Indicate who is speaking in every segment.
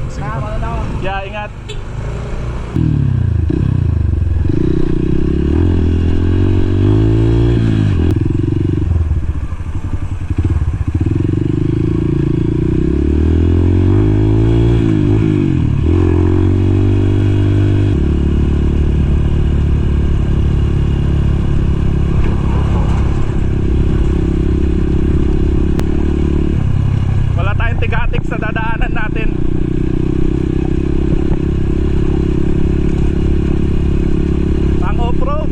Speaker 1: Sige po. Yeah, ingat. Wala tayong tigatik sa dadaanan natin. Pang off-road.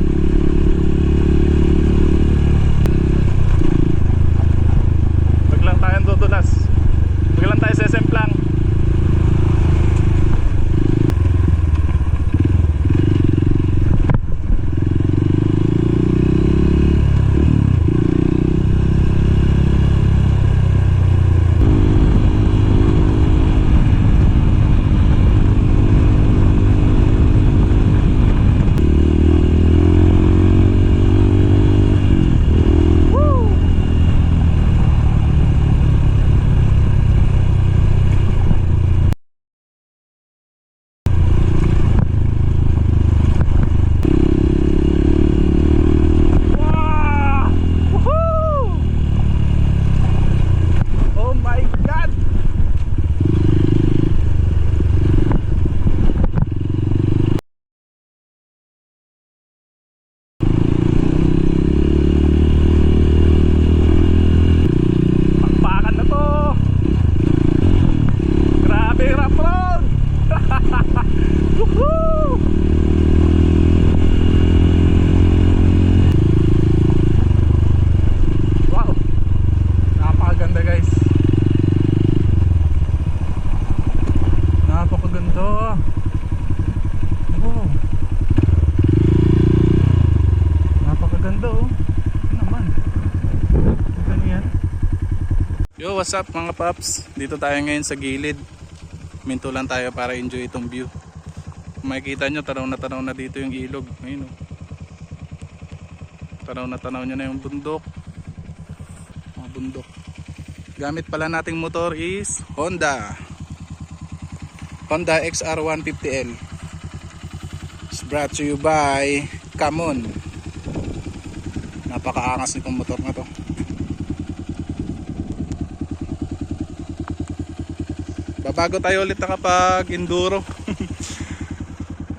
Speaker 1: Wag lang tayong dudulas. Wag lang tayo sesemplang. Wow! Woohoo! Oh my God! Pakpakan na to! Grabe rough road! Woohoo! Wow! Napakaganda guys. Napakaganda. Wow. Napakaganda oh. Ano naman? Ano yan? Yo, what's up mga paps? Dito tayo ngayon sa gilid. Minto lang tayo para enjoy itong view. Kung makikita nyo, tanaw na dito yung ilog. Ayun oh. Tanaw nyo na yung bundok. Mga bundok. Gamit pala nating motor is Honda XR150L. It's brought to you by Camon. Napakaangas nitong motor na to. Babago tayo ulit na kapag enduro.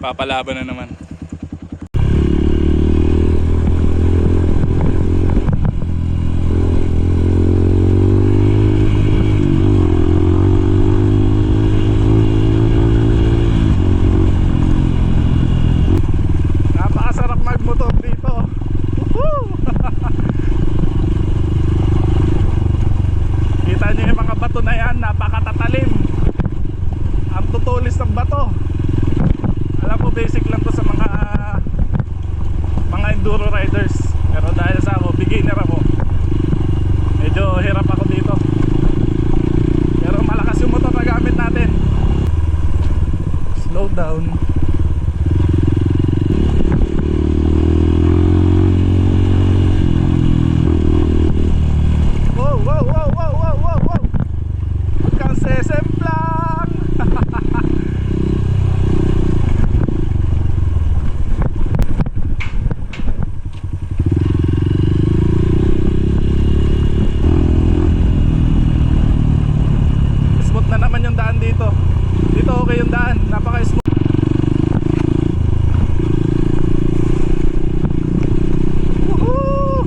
Speaker 1: Papalaban na naman. Napakasarap magmotor dito. Woohoo! Kita niyo yung mga bato na yan, napakatatalim. Ang tutulis ng bato. Alam ko basic lang to sa mga enduro riders. Pero dahil sa ako, beginner ako, medyo hirap ako dito. Pero malakas yung motor na gamit natin. Slow down. Wow, wow, wow, wow, wow, wow, wow. Huwag kang sesemplang. Smooth na naman yung daan dito. Dito okay yung daan, napaka-smooth. Woohoo!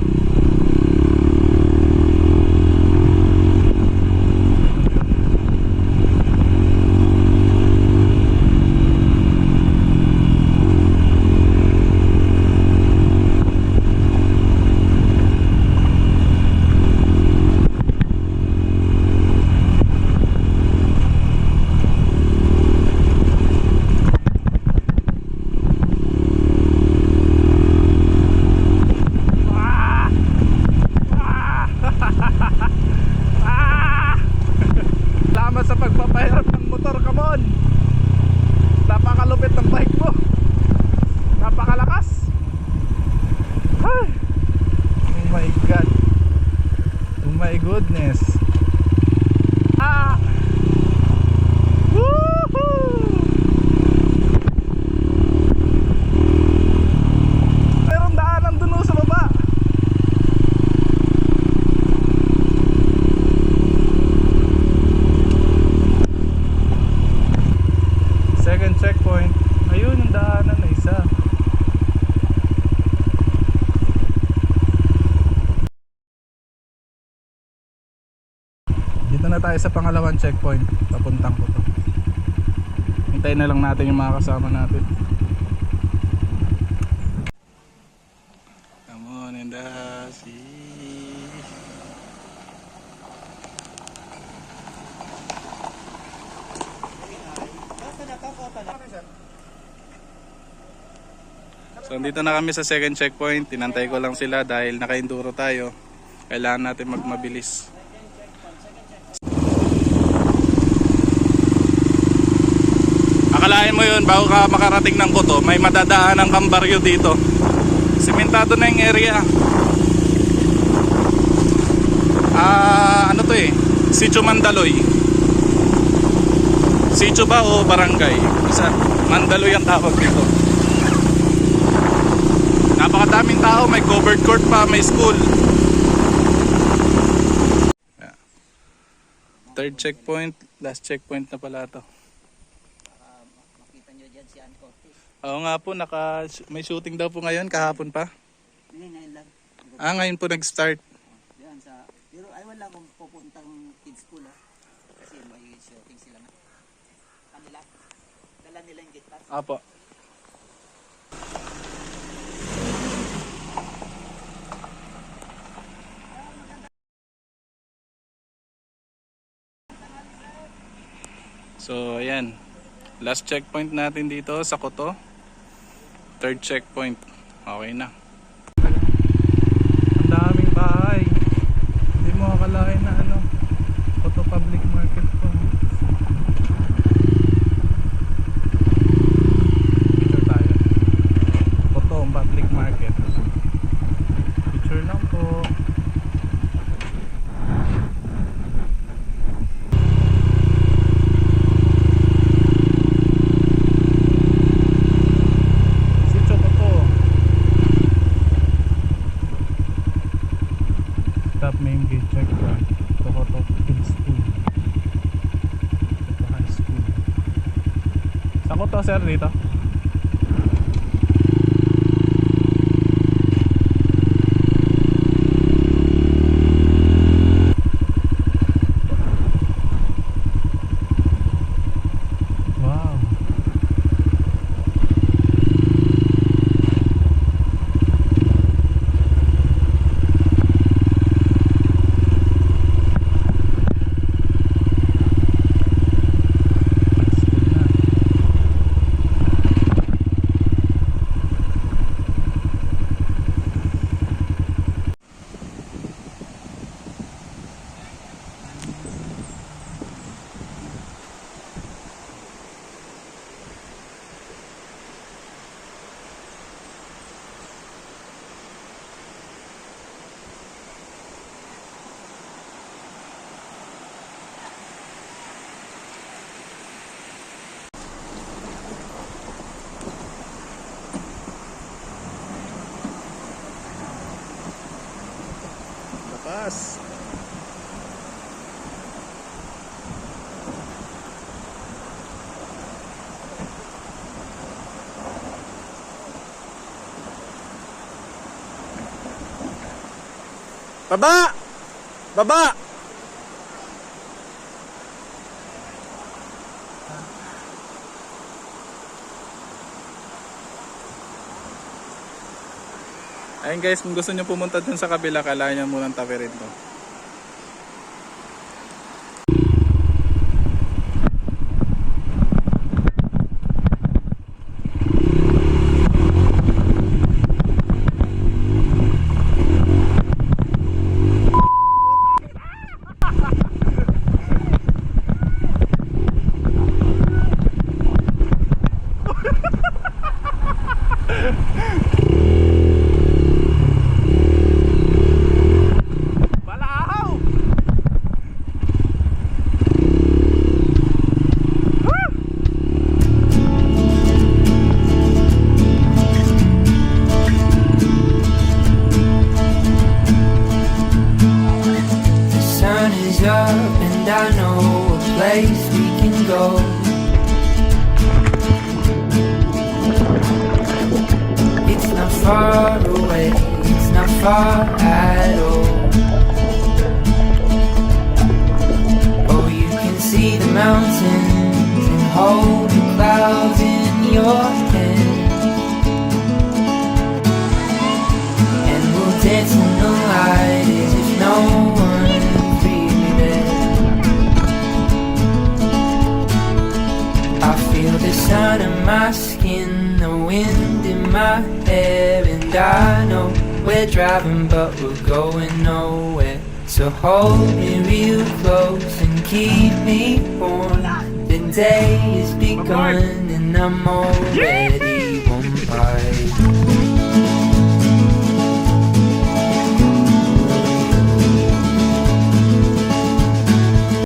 Speaker 1: na tayo sa pangalawang checkpoint. Papuntang ko to. Hintayin na lang natin yung mga kasama natin. Come on and see. So dito na kami sa second checkpoint. Tinantay ko lang sila dahil naka-enduro tayo. Kailangan natin magmabilis. Akalain mo yun, bago ka makarating ng Coto, may madadaan kang baryo dito. Simentado na yung area. Ano to eh? Sitio Mandaloy. Sitio ba o barangay? Isa, Mandaloy ang tawag dito. Napakadaming tao, may covered court pa, may school. Yeah. Third checkpoint, last checkpoint na pala to.
Speaker 2: Makita nyo dyan si Ann Cortez.
Speaker 1: Oo nga po, may shooting daw po ngayon, kahapon pa.
Speaker 2: Ngayon lang.
Speaker 1: Ngayon po nag-start.
Speaker 2: Yan sa, pero ay wala kung pupuntang kids school kasi may shooting sila na. Kanila, dala nila yung gate pass.
Speaker 1: Apo. So ayan, last checkpoint natin dito sa Coto. Third checkpoint. Okay na. Ang daming bahay. Hindi mo akalain na Coto Public Market po. Dito tayo. Coto Public Market. Picture lang po. Top main gate checkpoint. Coto Kids School. Coto High School. Sa Coto sir dito? Wow. Lapas. Baba! Baba! Ayun guys, kung gusto nyo pumunta dun sa kabila, kailangan nyo munang tawirin to.
Speaker 3: I know a place we can go. It's not far away, it's not far at all. mountains and hold the clouds in your hand. And we'll dance in the light as if no one's really there. I feel the sun in my skin, the wind in my hair, and I know we're driving but we're going nowhere. So hold me real close and keep me warm. The day is begun and I'm already